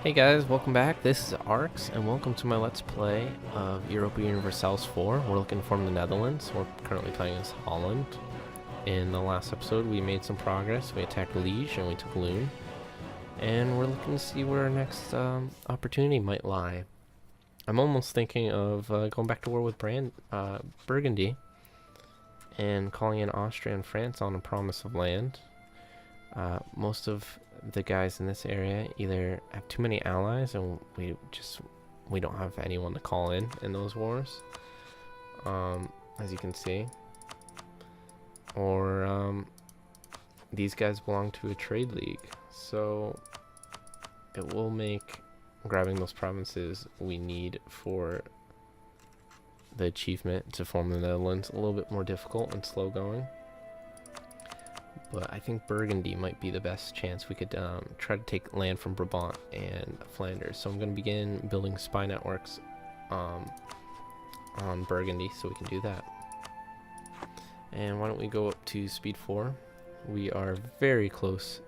Hey guys, welcome back. This is Arx, and welcome to my Let's Play of Europa Universalis IV. We're looking for the Netherlands. We're currently playing as Holland. In the last episode, we made some progress. We attacked Liege and we took Loon. And we're looking to see where our next opportunity might lie. I'm almost thinking of going back to war with Burgundy and calling in Austria and France on a promise of land. Most of the guys in this area either have too many allies and we don't have anyone to call in those wars, as you can see, or these guys belong to a trade league, so it will make grabbing those provinces we need for the achievement to form the Netherlands a little bit more difficult and slow going. But I think Burgundy might be the best chance. We could try to take land from Brabant and Flanders. So I'm going to begin building spy networks on Burgundy so we can do that. And why don't we go up to speed 4? We are very close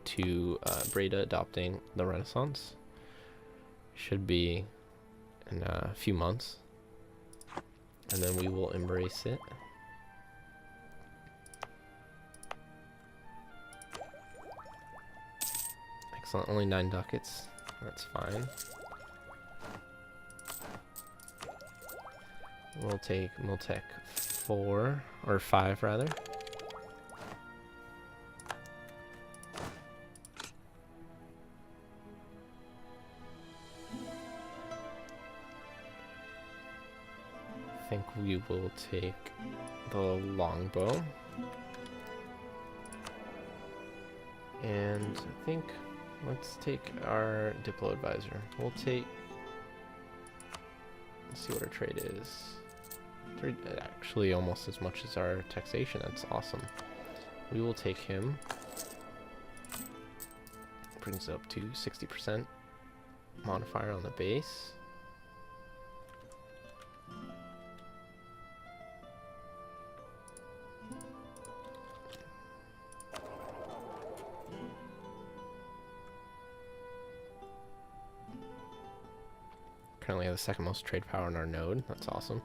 to Breda adopting the Renaissance. Should be in a few months. And then we will embrace it. Excellent, only 9 ducats. That's fine. We'll take Miltech 4, or 5 rather. I think we will take the longbow. And I think let's take our Diplo Advisor. We'll take... Let's see what our trade is. Actually, almost as much as our taxation. That's awesome. We will take him. Brings up to 60% modifier on the base. Currently have the second most trade power in our node. That's awesome.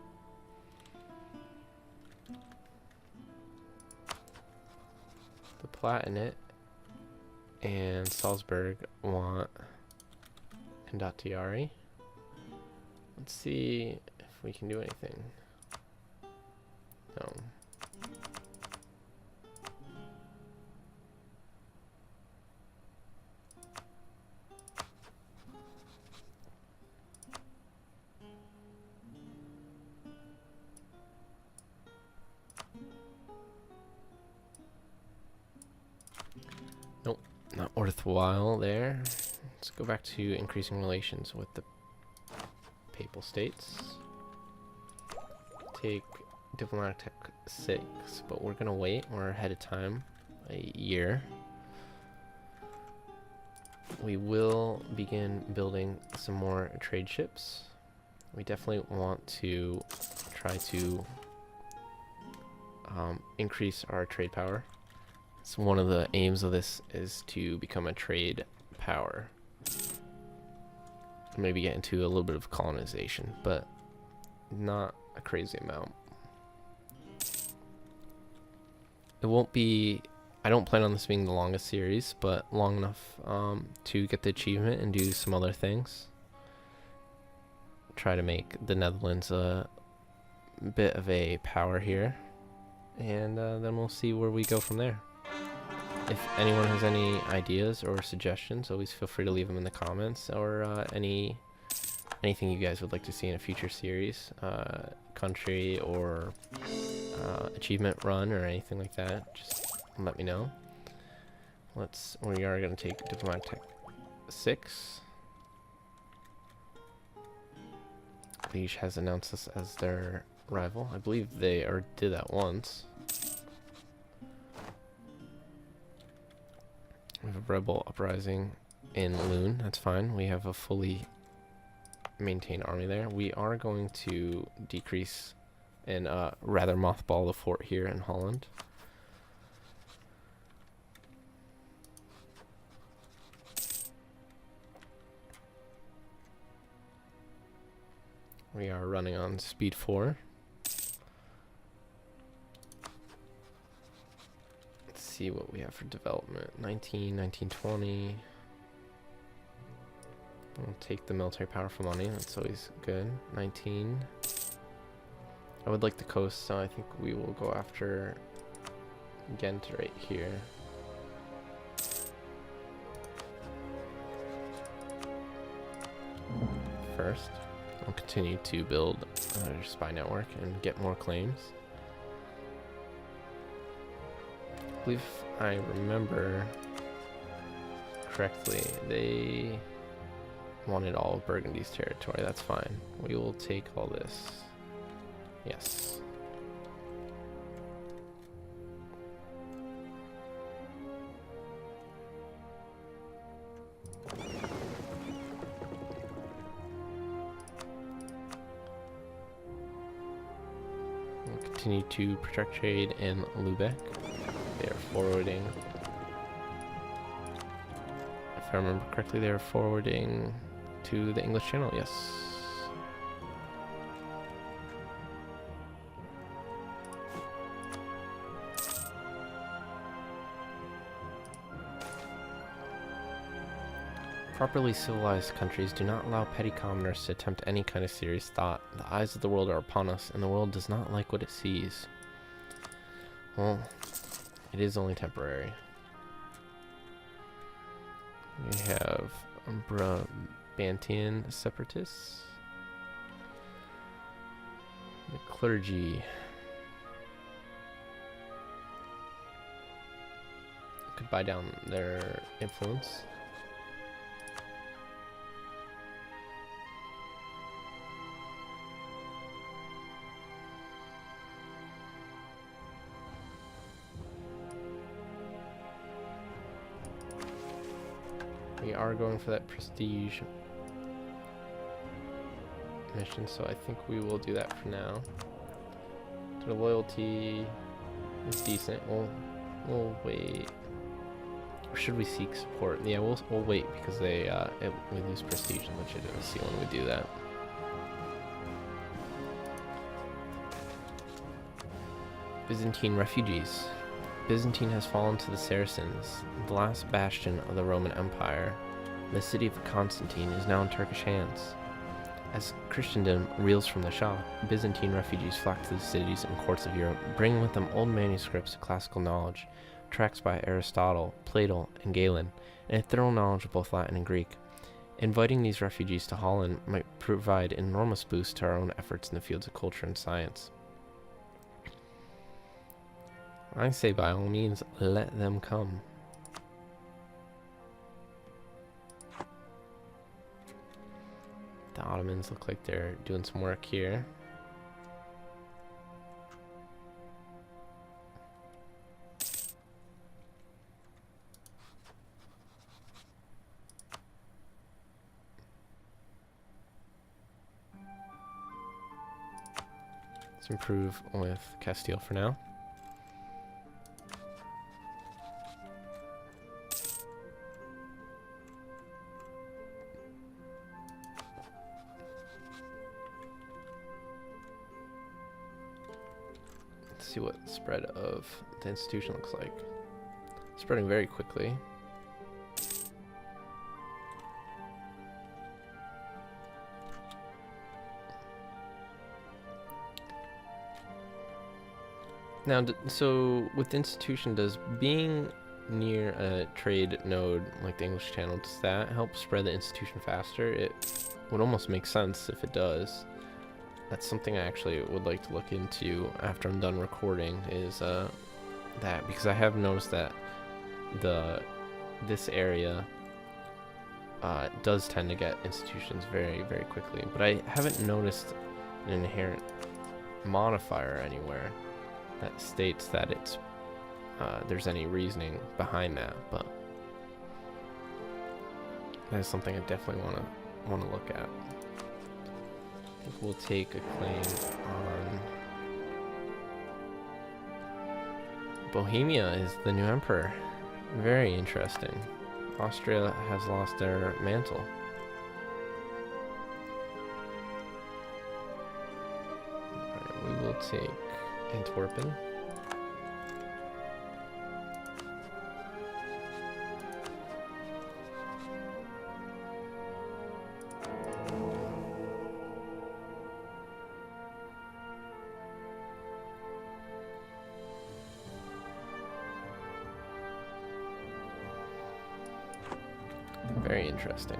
The Palatinate and Salzburg want Condottieri. Let's see if we can do anything. No. Nope, not worthwhile there. Let's go back to increasing relations with the Papal States. Take Diplomatic Tech 6, but we're gonna wait. We're ahead of time, a year. We will begin building some more trade ships. We definitely want to try to increase our trade power. So one of the aims of this is to become a trade power. Maybe get into a little bit of colonization, but not a crazy amount. It won't be... I don't plan on this being the longest series, but long enough to get the achievement and do some other things. Try to make the Netherlands a bit of a power here. And then we'll see where we go from there. If anyone has any ideas or suggestions, always feel free to leave them in the comments, or anything you guys would like to see in a future series, country or achievement run or anything like that. Just let me know. We are going to take Diplomatic Tech 6. Liege has announced us as their rival. I believe they did that once. We have a rebel uprising in Loon. That's fine. We have a fully maintained army there. We are going to decrease and rather mothball the fort here in Holland. We are running on speed 4. Let's see what we have for development. 1920. We'll take the military power for money. That's always good. 19. I would like the coast, so I think we will go after Ghent right here. First, I'll continue to build a spy network and get more claims. I believe I remember correctly, they wanted all of Burgundy's territory. That's fine. We will take all this. Yes. We'll continue to protect trade in Lubeck. They are forwarding. If I remember correctly, they are forwarding to the English Channel. Yes. Properly civilized countries do not allow petty commoners to attempt any kind of serious thought. The eyes of the world are upon us, and the world does not like what it sees. Well, it is only temporary. We have Brabantian separatists. The clergy. Could buy down their influence. We are going for that prestige mission, so I think we will do that for now. Their loyalty is decent. We'll wait. Or should we seek support? Yeah, we'll wait because we lose prestige and legitimacy when we do that. Byzantine refugees. Byzantine has fallen to the Saracens, the last bastion of the Roman Empire. The city of Constantine is now in Turkish hands. As Christendom reels from the shock, Byzantine refugees flock to the cities and courts of Europe, bringing with them old manuscripts of classical knowledge, tracts by Aristotle, Plato, and Galen, and a thorough knowledge of both Latin and Greek. Inviting these refugees to Holland might provide an enormous boost to our own efforts in the fields of culture and science. I say by all means, let them come. The Ottomans look like they're doing some work here. Let's improve with Castile for now. See what spread of the institution looks like. Spreading very quickly. Now, so with the institution, does being near a trade node like the English Channel, does that help spread the institution faster? It would almost make sense if it does. That's something I actually would like to look into after I'm done recording, is that, because I have noticed that this area does tend to get institutions very, very quickly, but I haven't noticed an inherent modifier anywhere that states that it's there's any reasoning behind that. But that is something I definitely want to look at. I think we'll take a claim on Bohemia is the new emperor. Very interesting. Austria has lost their mantle. will take Antwerpen. Very interesting.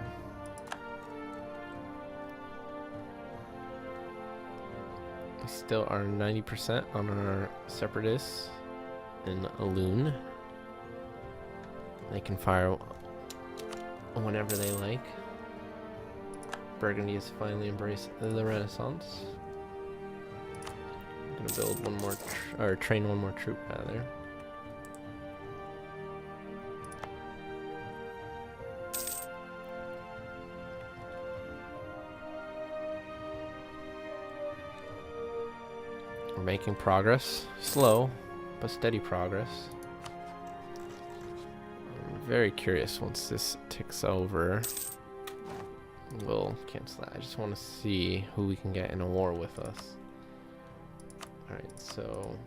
We still are 90% on our separatists in Loon. They can fire whenever they like. Burgundy has finally embraced the Renaissance. I'm gonna build one more, or train one more troop rather. We're making progress. Slow, but steady progress. I'm very curious once this ticks over. We'll cancel that. I just want to see who we can get in a war with us. Alright, so...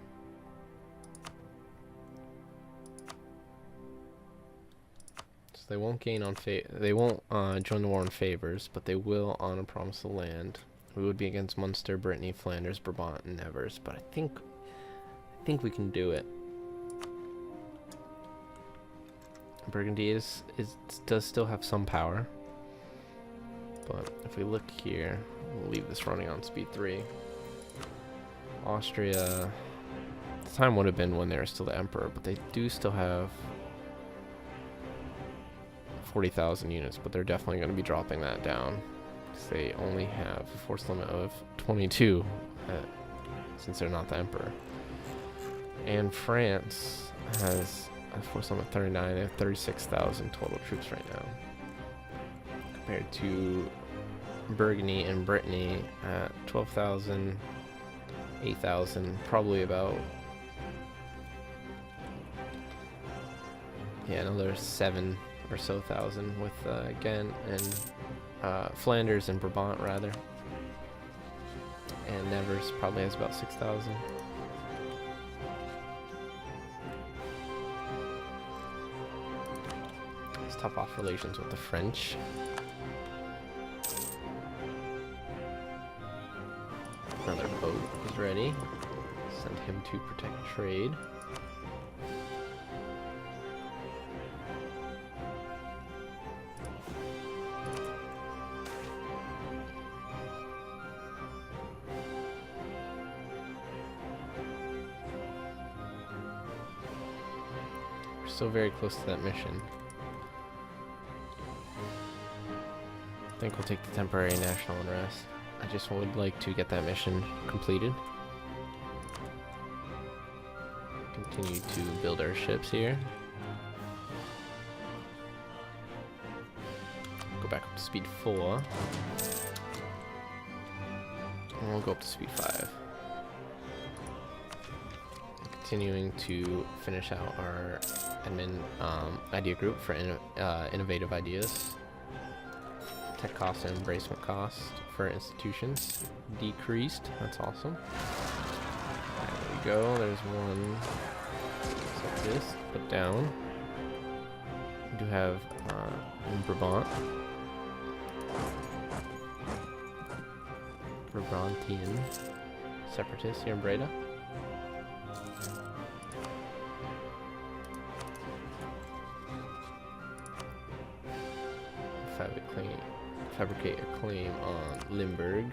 they won't gain on they won't join the war on favors, but they will on a promise of land. We would be against Munster, Brittany, Flanders, Brabant, and Nevers, but I think we can do it. Burgundy does still have some power, but if we look here, we'll leave this running on speed 3. Austria, the time would have been when they were still the emperor, but they do still have 40,000 units, but they're definitely going to be dropping that down. They only have a force limit of 22 since they're not the emperor. And France has a force limit of 39. They have 36,000 total troops right now. Compared to Burgundy and Brittany at 12,000, 8,000, probably about, yeah, another 7 or so thousand with again, and Flanders and Brabant rather, and Nevers probably has about 6,000. Let's top off relations with the French. Another boat is ready. Send him to protect trade. So very close to that mission. I think we'll take the temporary national unrest. I just would like to get that mission completed. Continue to build our ships here. Go back up to speed 4. And we'll go up to speed 5. Continuing to finish out our admin idea group for innovative ideas. Tech cost and embracement cost for institutions decreased. That's awesome. There we go. There's one. So this put down. We do have in Brabant. Brabantian separatists here in Breda. Fabricate a claim on Limburg.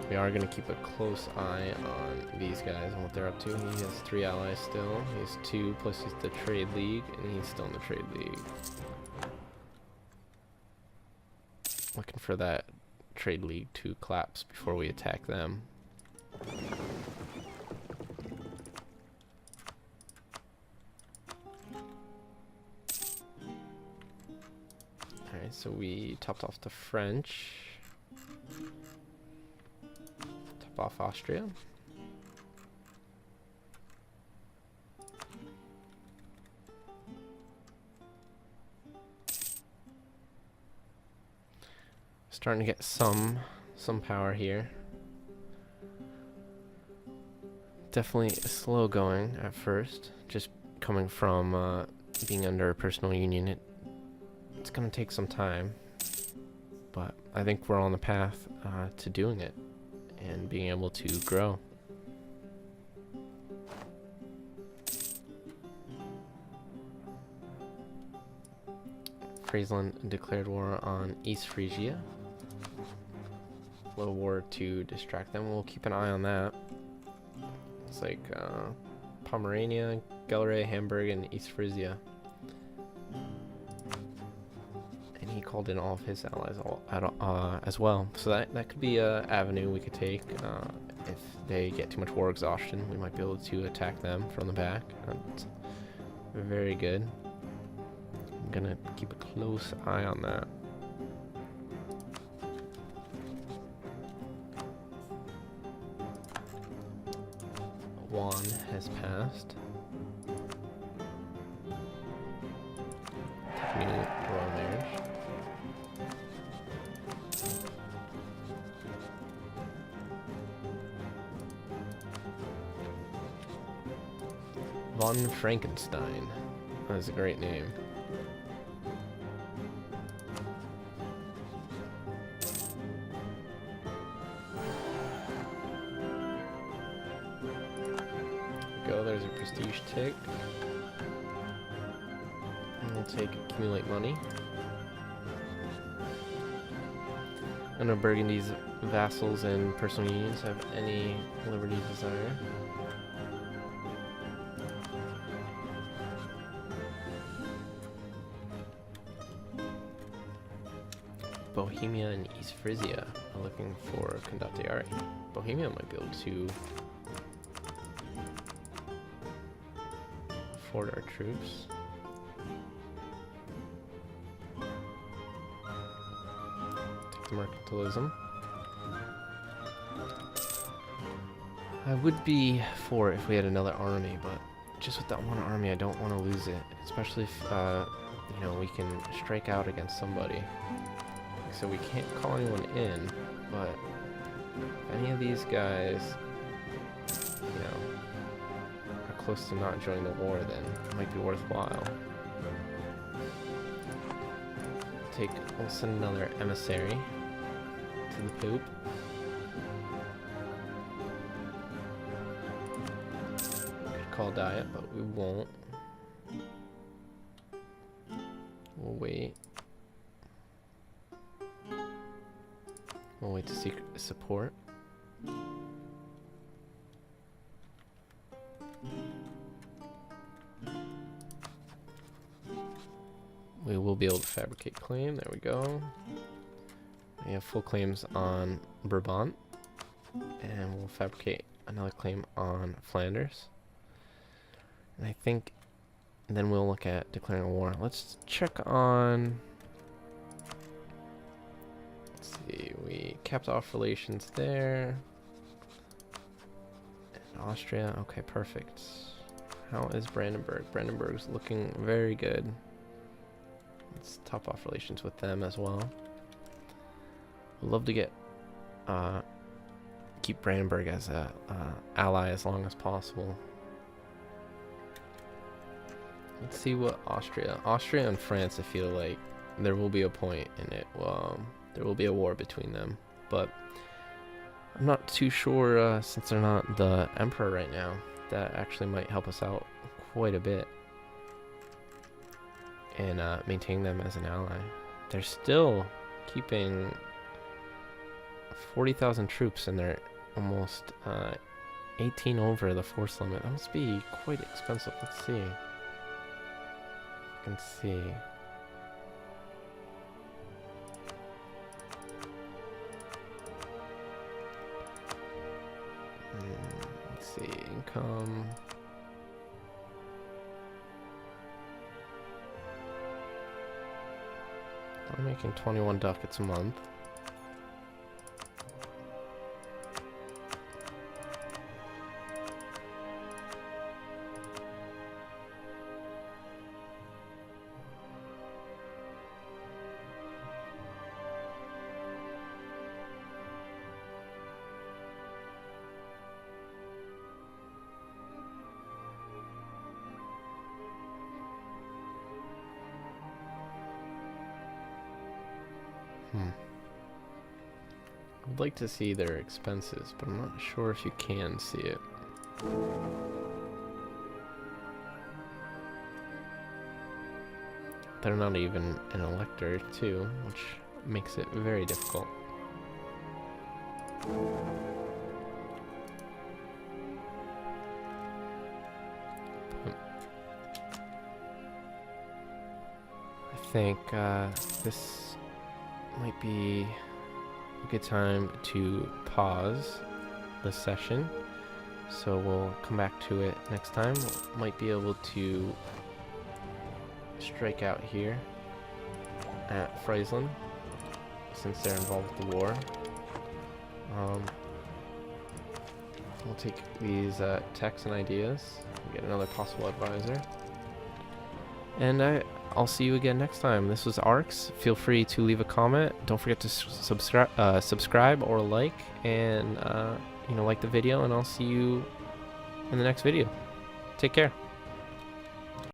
We are going to keep a close eye on these guys and what they're up to. He has 3 allies still. He has 2, plus he's the Trade League, and he's still in the Trade League. Looking for that Trade League to collapse before we attack them. Alright, so we topped off the French. Top off Austria. Starting to get some power here. Definitely slow going at first, just coming from being under a personal union. It's gonna take some time, but I think we're on the path to doing it and being able to grow. Friesland declared war on East Frisia. Little war to distract them. We'll keep an eye on that. It's like Pomerania, Gelre, Hamburg, and East Frisia. And he called in all of his allies as well. So that could be an avenue we could take. If they get too much war exhaustion, we might be able to attack them from the back. That's very good. I'm gonna keep a close eye on that. Juan has passed. New royal marriage. Von Frankenstein. That's a great name. Go, there's a prestige tick. And we'll take accumulate money. None of Burgundy's vassals and personal unions have any liberty desire. Bohemia and East Frisia are looking for condottieri. Bohemia might be able to afford our troops. Take the mercantilism. I would be for if we had another army, but just with that one army, I don't want to lose it. Especially if, you know, we can strike out against somebody. So we can't call anyone in, but if any of these guys, you know, are close to not joining the war, then it might be worthwhile. We'll send another emissary to the Pope. Could call Diet, but we won't. We'll wait. We'll wait to seek support. We will be able to fabricate claim. There we go. We have full claims on Brabant. And we'll fabricate another claim on Flanders. And I think then we'll look at declaring a war. Let's check on... See, we capped off relations there. And Austria, okay, perfect. How is Brandenburg? Brandenburg's looking very good. Let's top off relations with them as well. I'd love to get keep Brandenburg as a ally as long as possible. Let's see what Austria and France, I feel like there will be a point in it. There will be a war between them, but I'm not too sure since they're not the emperor right now. That actually might help us out quite a bit in maintaining them as an ally. They're still keeping 40,000 troops and they're almost 18 over the force limit. That must be quite expensive. Let's see. I can see. Let's see, income. I'm making 21 ducats a month. I'd like to see their expenses, but I'm not sure if you can see it. They're not even an elector, too, which makes it very difficult. I think this might be a good time to pause the session, so we'll come back to it next time. Might be able to strike out here at Friesland since they're involved with the war. We'll take these techs and ideas, get another possible advisor, and I'll see you again next time. This was Arx. Feel free to leave a comment. Don't forget to subscribe or like, and like the video, and I'll see you in the next video. Take care.